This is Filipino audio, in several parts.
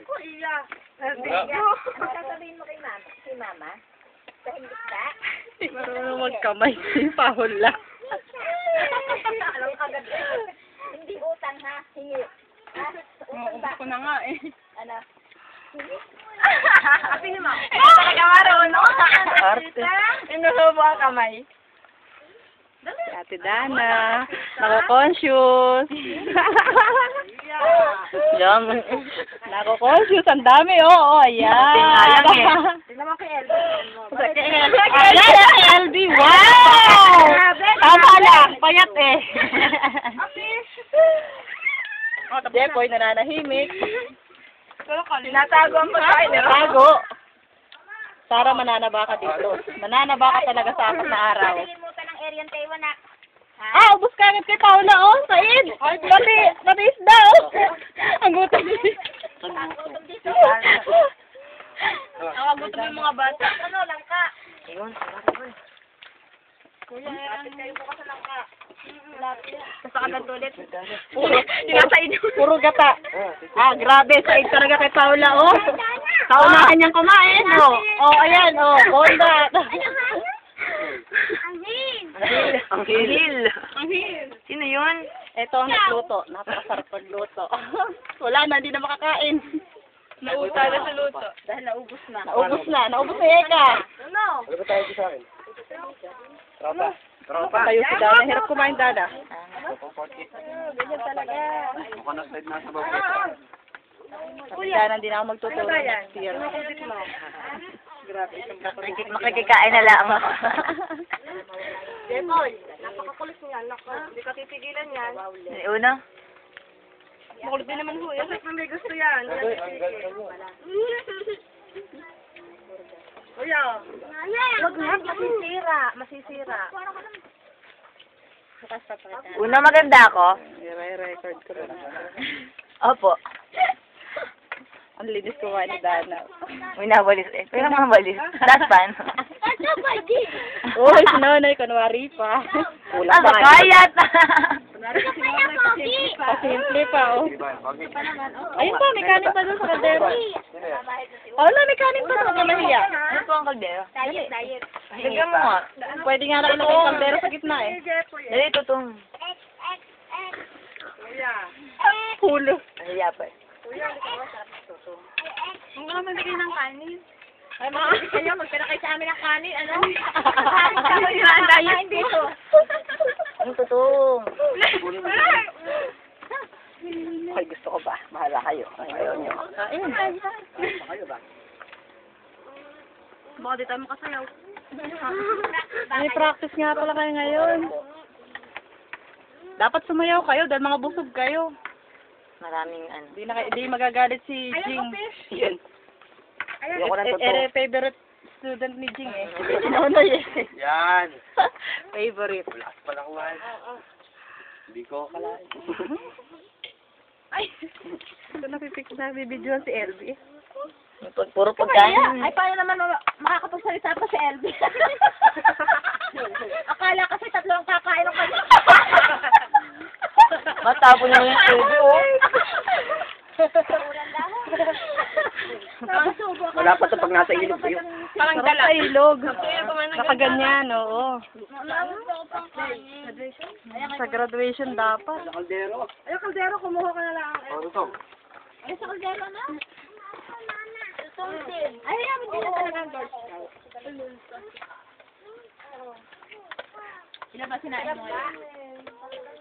Kuya. Ano sasabihin mo kay mama? Si mama? Sa hindi ka? Hindi marunong magkamay. Pahol lang. Alam agad. Hindi utang ha? Hingi. Ha? Utang ba? Ko na nga eh. Ano? Api ni mama. Hindi talaga marunong. Arte. Inuhubo ang kamay. Si Ate Dana. Nako-conscious. Yan. Nako-conscious. Ang dami. Oo, ayan. Tingnan mo kay Elby. Ayan, si LB. Wow! Tama lang. Payat eh. Jepoy, nananahimik. Tinatago ang pagkain. Tago. Sara, mananaba ka dito. Mananaba ka talaga sa apat na araw. Nakalimutan ng Arian Taiwan na. Ah, ubos ka agad kay Paula, oh. Said. Pati isda, oh. Ang gutom niya. Gutom dito. Nakagutom yung mga bata. Ano, langka? Ayun, Kuya, lapit kayo bukas sa langka. Lapit. Basta agad ulit. Puro gata. Ah, grabe. Said talaga kay Paula, oh. Saunahan niyang kumain, oh. Oh, ayan, oh. Konda. Ang hil. Sino yun? Ito ang nagluto. Napakasarap pagluto. Wala na, hindi na makakain. Nauta na sa luto. Dahil naubos na. Naubos na. Naubos na Eka. Ano? Ano ba tayo sa akin? Tropa. Tropa. Tayo si Dana. Hirap kumain, Dana. Ganyan talaga. Mukha na slide na sa baba. Kasi Dana, hindi na ako magtuturo next year. Makikikain na lang ako. Jepoy, napakakulit niyan. Naku, hindi ka titigilan yan. Una? Makulit din naman ho. Yung may gusto yan. Kuya. Wag na, masisira. Masisira. Una maganda ako. I-record ko na. Opo. Ang linis kumain ni Dana. May nabalis eh. May namabalis. Last pan. Uy, sinonay, kunwari pa. Kulang ba kayat? Pasimple pa, oh. Ayun pa, may kanin pa doon sa kaldero. Wala, may kanin pa doon. Kamahiya. Ano po ang kaldero? Diet. Lagyan mo nga. Pwede nga na ilagay yung kaldero sa gitna eh. Dali, tutong. Pulo. Nahiya pa eh. Ang mga magbigay ng kanin. Ay, mga kayo, magpira kayo sa amin ng kanin. Ano? Kain dito. Ano tutong? Ay, gusto ko ba? Bahala kayo. Ayaw nyo. Baka di tayo makasayaw. May practice nga pala kayo ngayon. Dapat sumayaw kayo dahil mga busog kayo. Maraming ano. Di magagalit si Jing. Yan. Ayoko na totoo. Favorite student ni Jing eh. Nonoy eh. Yan. Favorite. Wala ka pala kumain. Hindi ko kalain. Ay! Ito nabibidyoan si LB. Puro pagkain. Ay, paano naman makakapagsalita pa si Elby? Akala kasi tatlo ang kakain ng kanya. Matapon nyo yung tubig, oh. Wala pa ito pag nasa ilog kayo. Parang dala. Sa ilog. Nakaganyan, oo. Sa graduation dapat. Sa kaldero. Ay, kaldero, kumuha ka na lang. Ano to? Ay, sa kaldero na? Ay, yaman din na talaga ang Girl Scout. Sila ba sinain mo ngayon?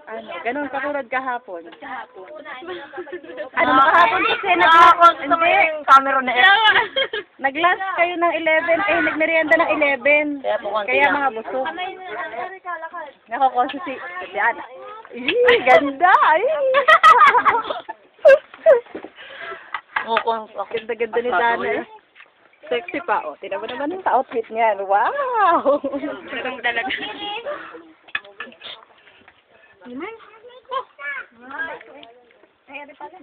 Ano, ganun katulad kahapon. Ano kahapon kasi Hindi, yung camera na nag-last kayo ng 11, nagmerienda ng 11. Kaya po konti Kaya lang. mga busog. Kamay na lang. Nakakonsyo si Diana. Ganda! Ay! Ganda-ganda ni Dana eh. Sexy pa, oh. Tingnan mo naman sa outfit niya. Wow! Talagang talaga. Ay, di pala.